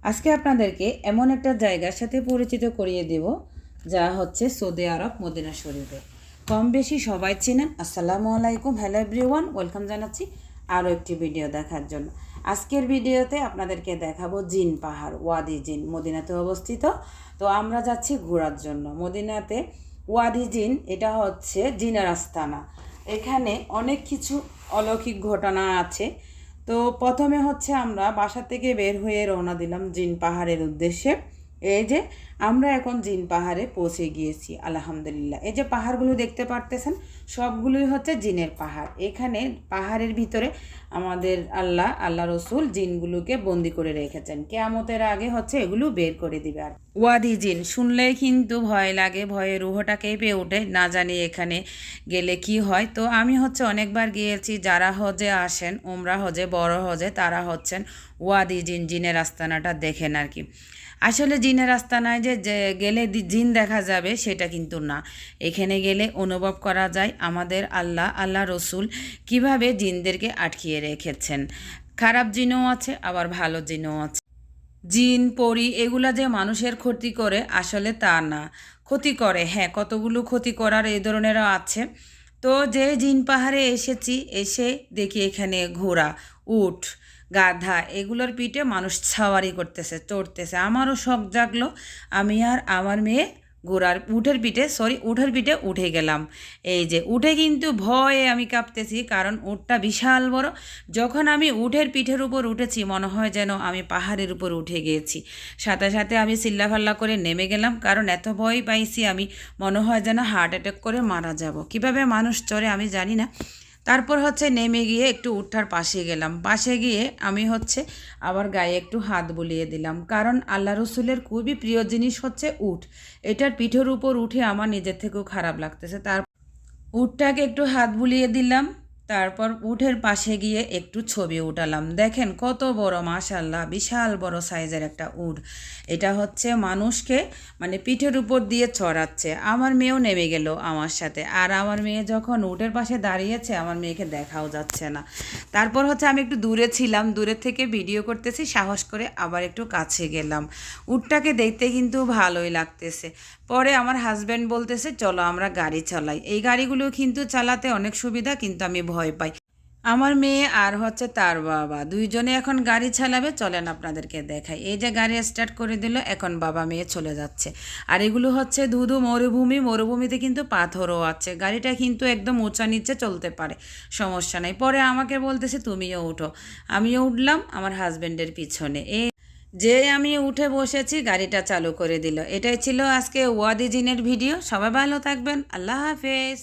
আজকে আপনাদেরকে এমন একটা জায়গার সাথে পরিচিত করিয়ে দেব যা হচ্ছে সৌদি আরব মদিনা শরীফে। কম বেশি সবাই চেনেন। আসসালামু আলাইকুম, হ্যালো এভরিওয়ান, ওয়েলকাম জানাচ্ছি আরও একটি ভিডিও দেখার জন্য। আজকের ভিডিওতে আপনাদেরকে দেখাবো জিন পাহাড়, ওয়াদি জিন, মদিনাতে অবস্থিত। তো আমরা যাচ্ছি ঘোরার জন্য মদিনাতে। ওয়াদি জিন এটা হচ্ছে জিনের আস্তানা। এখানে অনেক কিছু অলৌকিক ঘটনা আছে। তো প্রথমে হচ্ছে আমরা বাসা থেকে বের হয়ে রওনা দিলাম জিন পাহাড়ের উদ্দেশ্যে। এই যে আমরা এখন জিন পাহাড়ে পৌঁছে গিয়েছি আলহামদুলিল্লাহ। এই যে পাহাড়গুলো দেখতে পারতেছেন সবগুলোই হচ্ছে জিনের পাহাড়। এখানে পাহাড়ের ভিতরে আমাদের আল্লাহ রসুল জিনগুলোকে বন্দি করে রেখেছেন। কেয়ামতের আগে হচ্ছে এগুলো বের করে দিবে। আর ওয়াদি জিন শুনলেই কিন্তু ভয় লাগে, ভয়ে রুহটা কেঁপে ওঠে, না জানি এখানে গেলে কি হয়। তো আমি হচ্ছে অনেকবার গিয়েছি। যারা হজে আসেন, উমরা হজে, বড় হজে, তারা হচ্ছেন ওয়াদি জিন, জিনের আস্তানাটা দেখেন আর কি। আসলে জিনের আস্তানায় যে গেলে জিন দেখা যাবে সেটা কিন্তু না। এখানে গেলে অনুভব করা যায় আমাদের আল্লাহ রসুল কিভাবে জিনদেরকে আটকিয়ে রেখেছেন। খারাপ জিনও আছে, আবার ভালো জিনও আছে। জিন পরি এগুলা যে মানুষের ক্ষতি করে আসলে তা না। ক্ষতি করে, হ্যাঁ, কতগুলো ক্ষতি করার এই ধরনেরও আছে। তো যে জিন পাহাড়ে এসেছি, এসে দেখি এখানে ঘোড়া, উট, গাধা এগুলোর পিঠে মানুষ ছাওয়ারি করতেছে, চড়তেছে। আমারও শখ জাগলো। আমি আর আমার মেয়ে উঠের পিঠে উঠে গেলাম। এই যে উঠে কিন্তু ভয়ে আমি কাঁপতেছি, কারণ উটটা বিশাল বড়। যখন আমি উটের পিঠের উপর উঠেছি মনে হয় যেন আমি পাহাড়ের উপর উঠে গিয়েছি। সাথে সাথে আমি চিল্লাফাল্লা করে নেমে গেলাম, কারণ এত ভয় পাইছি আমি, মনে হয় যেন হার্ট অ্যাটাক করে মারা যাব। কিভাবে মানুষ চড়ে আমি জানি না। তারপর হচ্ছে নেমে গিয়ে একটু উঠার পাশে গেলাম। পাশে গিয়ে আমি হচ্ছে আবার গায়ে একটু হাত বুলিয়ে দিলাম, কারণ আল্লাহ রসুলের খুবই প্রিয় জিনিস হচ্ছে উট। এটার পিঠের উপর উঠে আমার নিজের থেকেও খারাপ লাগতেছে। উটটাকে একটু হাত বুলিয়ে দিলাম। তারপর উটের পাশে গিয়ে একটু ছবি উঠালাম। দেখেন কত বড়, মাশাআল্লাহ, বিশাল বড় সাইজের একটা উট। এটা হচ্ছে মানুষকে মানে পিঠের উপর দিয়ে চড়াচ্ছে। আমার মেয়েও নেমে গেল আমার সাথে। আর আমার মেয়ে যখন উটের পাশে দাঁড়িয়েছে, আমার মেয়েকে দেখাও যাচ্ছে না। তারপর হচ্ছে আমি একটু দূরে ছিলাম, দূরের থেকে ভিডিও করতেছি, সাহস করে আবার একটু কাছে গেলাম। উটটাকে দেখতে কিন্তু ভালোই লাগতেছে। পরে আমার হাজব্যান্ড বলতেছে চলো আমরা গাড়ি চালাই। এই গাড়িগুলো কিন্তু চালাতে অনেক সুবিধা, কিন্তু আমি ভয় পাই। আমার মেয়ে আর হচ্ছে তার বাবা দুইজনে এখন গাড়ি চালাবে। চলেন আপনাদেরকে দেখাই। এই যে গাড়ি স্টার্ট করে দিল, এখন বাবা মেয়ে চলে যাচ্ছে। আর এগুলো হচ্ছে ধুধু মরুভূমি, মরুভূমিতে কিন্তু পাথরও আছে। গাড়িটা কিন্তু একদম উঁচা নিচে চলতে পারে, সমস্যা নাই। পরে আমাকে বলতেছে তুমিও উঠো। আমিও উঠলাম আমার হাজব্যান্ডের পিছনে। যে আমি উঠে বসেছি, গাড়িটা চালু করে দিল। এটাই ছিল আজকে ওয়াদি জিনের ভিডিও। সবাই ভালো থাকবেন, আল্লাহ হাফেজ।